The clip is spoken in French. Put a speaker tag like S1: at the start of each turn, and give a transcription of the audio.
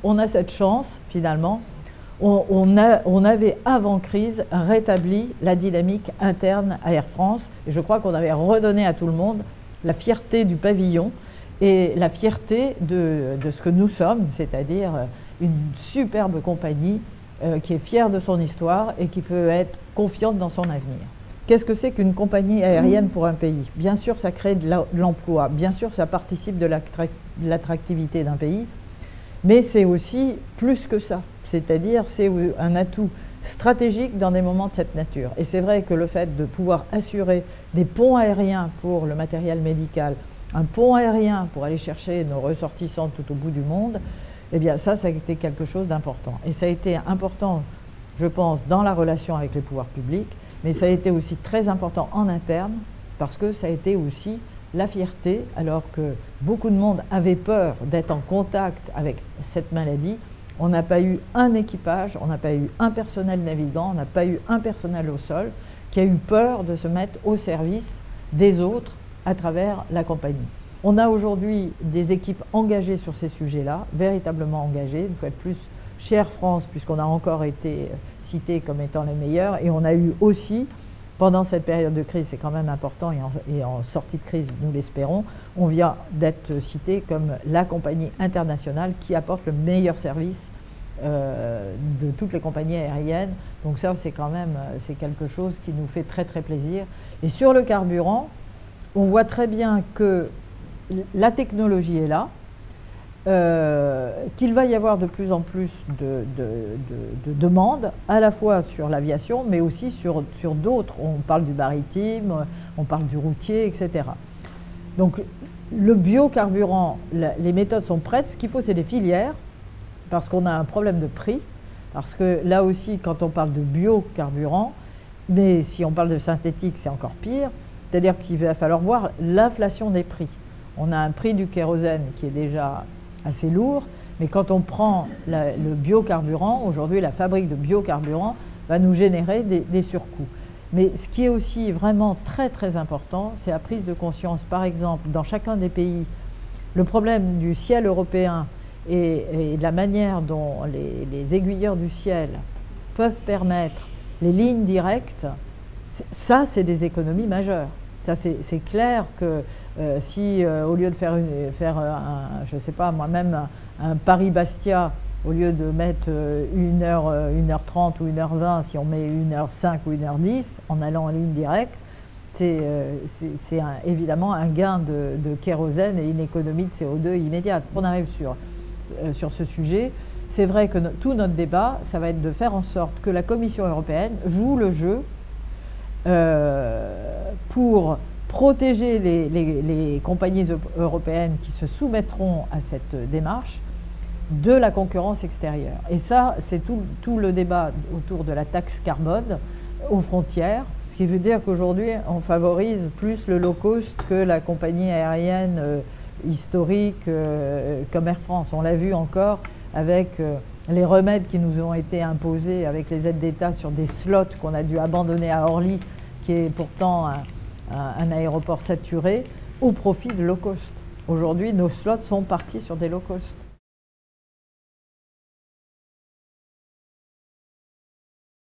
S1: On a cette chance, finalement, on avait avant crise rétabli la dynamique interne à Air France et je crois qu'on avait redonné à tout le monde la fierté du pavillon et la fierté de ce que nous sommes, c'est-à-dire une superbe compagnie qui est fière de son histoire et qui peut être confiante dans son avenir. Qu'est-ce que c'est qu'une compagnie aérienne pour un pays? Bien sûr, ça crée de l'emploi, bien sûr, ça participe de l'attractivité d'un pays, mais c'est aussi plus que ça, c'est-à-dire c'est un atout stratégique dans des moments de cette nature. Et c'est vrai que le fait de pouvoir assurer des ponts aériens pour le matériel médical, un pont aérien pour aller chercher nos ressortissants tout au bout du monde, eh bien ça a été quelque chose d'important. Et ça a été important, je pense, dans la relation avec les pouvoirs publics, mais ça a été aussi très important en interne, parce que ça a été aussi la fierté, alors que beaucoup de monde avait peur d'être en contact avec cette maladie. On n'a pas eu un équipage, on n'a pas eu un personnel navigant, on n'a pas eu un personnel au sol qui a eu peur de se mettre au service des autres à travers la compagnie. On a aujourd'hui des équipes engagées sur ces sujets-là, véritablement engagées, une fois de plus chez Air France, puisqu'on a encore été cités comme étant les meilleurs, et on a eu aussi, pendant cette période de crise, c'est quand même important, et en sortie de crise, nous l'espérons, on vient d'être cité comme la compagnie internationale qui apporte le meilleur service de toutes les compagnies aériennes. Donc ça, c'est quand même quelque chose qui nous fait très très plaisir. Et sur le carburant, on voit très bien que la technologie est là, qu'il va y avoir de plus en plus de demandes, à la fois sur l'aviation, mais aussi sur d'autres. On parle du maritime, on parle du routier, etc. Donc le biocarburant, les méthodes sont prêtes. Ce qu'il faut, c'est des filières, parce qu'on a un problème de prix, parce que là aussi, quand on parle de biocarburant, mais si on parle de synthétique, c'est encore pire, c'est-à-dire qu'il va falloir voir l'inflation des prix. On a un prix du kérosène qui est déjà assez lourd, mais quand on prend le biocarburant, aujourd'hui la fabrique de biocarburant va nous générer des surcoûts. Mais ce qui est aussi vraiment très très important, c'est la prise de conscience. Par exemple, dans chacun des pays, le problème du ciel européen et de la manière dont les aiguilleurs du ciel peuvent permettre les lignes directes, ça c'est des économies majeures. C'est clair que si au lieu de faire je ne sais pas moi-même, un Paris-Bastia, au lieu de mettre 1h30 ou 1h20, si on met 1h05 ou 1h10 en allant en ligne directe, c'est évidemment un gain de kérosène et une économie de CO2 immédiate. On arrive sur ce sujet. C'est vrai que tout notre débat, ça va être de faire en sorte que la Commission européenne joue le jeu pour protéger les compagnies européennes qui se soumettront à cette démarche de la concurrence extérieure. Et ça, c'est tout le débat autour de la taxe carbone aux frontières, ce qui veut dire qu'aujourd'hui, on favorise plus le low cost que la compagnie aérienne historique comme Air France. On l'a vu encore avec les remèdes qui nous ont été imposés avec les aides d'État sur des slots qu'on a dû abandonner à Orly, qui est pourtant un aéroport saturé, au profit de low cost. Aujourd'hui, nos slots sont partis sur des low cost.